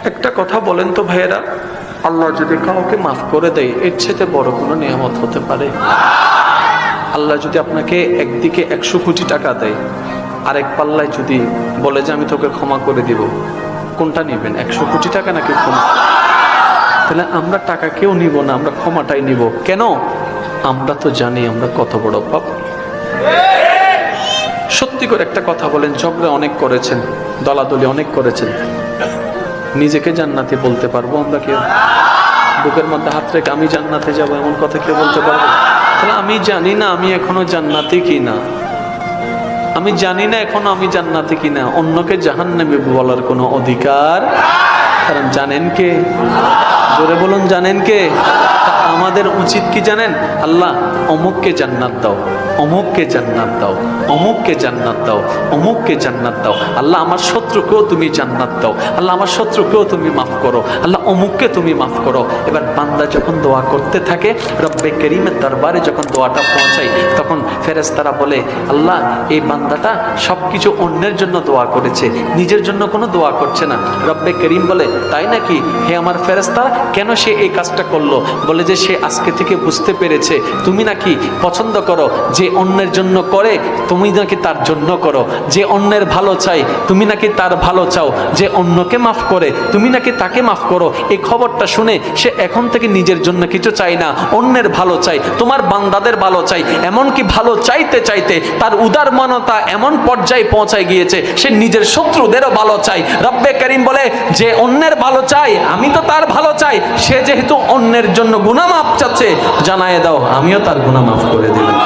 একটা কথা বলেন তো ভাইয়েরা, আল্লাহ যদি কাউকে মাফ করে দেয় এর চেয়ে বড় কোনো নিয়ামত হতে পারে? আল্লাহ যদি আপনাকে একদিকে 100 কোটি টাকা দেয়, আরেক পাল্লায় যদি বলে যে আমি তোকে ক্ষমা করে দিব, কোনটা নেবেন? 100 কোটি টাকা নাকি ক্ষমা? তাহলে আমরা টাকা কেউ নিব না, আমরা ক্ষমাটাই নিব। কেন? আমরা তো জানি আমরা কত বড় পাপ। সত্যি করে একটা কথা বলেন, ঝগড়া অনেক করেছেন, দলাদলি অনেক করেছেন, নিজেকে জান্নাতি বলতে পারবো আমরা কেউ? বুকের মধ্যে হাত রেখে আমি জান্নাতে যাবো এমন কথা কেউ বলতে পারবো? তাহলে আমি জানি না আমি এখনো জান্নাতি কিনা, আমি জানি না এখনো আমি জান্নাতি কিনা, অন্যকে জাহান্নামে বলার কোনো অধিকার। কারণ জানেন কে? জোরে বলুন, জানেন কে? আমাদের উচিত কি জানেন? আল্লাহ অমুককে জান্নাত দাও, অমুককে জান্নাত দাও, অমুককে জান্নাত দাও, অমুককে জান্নাত দাও। আল্লাহ আমার শত্রুকেও তুমি জান্নাত দাও, আল্লাহ আমার শত্রুকেও তুমি মাফ করো, আল্লাহ অমুককে তুমি মাফ করো। এবার বান্দা যখন দোয়া করতে থাকে, রব্বে করিমের দরবারে যখন দোয়াটা পৌঁছায়, তখন ফেরেশতারা বলে আল্লাহ এই বান্দাটা সবকিছু অন্যের জন্য দোয়া করেছে, নিজের জন্য কোনো দোয়া করছে না। রব্বে করিম বলে তাই নাকি? হে আমার ফেরেশতা, কেন সে এই কাজটা করলো? বলে যে সে আজকে থেকে বুঝতে পেরেছে তুমি নাকি পছন্দ করো, যে অন্যের জন্য করে তুমি নাকি তার জন্য করো, যে অন্যের ভালো চাই তুমি নাকি তার ভালো চাও, যে অন্যকে মাফ করে তুমি নাকি তাকে মাফ করো। এই খবরটা শুনে সে এখন থেকে নিজের জন্য কিছু চাই না, অন্যের ভালো চাই, তোমার বান্দাদের ভালো চাই। এমনকি ভালো চাইতে চাইতে তার উদারমনতা এমন পর্যায়ে পৌঁছায় গিয়েছে সে নিজের শত্রুদেরও ভালো চাই। রব্বে করিম বলে যে অন্যের ভালো চাই, আমি তো তার ভালো চাই, সে যেহেতু অন্যের জন্য গুনাহ মাফ চাচ্ছে, জানায়ে দাও আমিও তার গুনাহ মাফ করে দিলাম।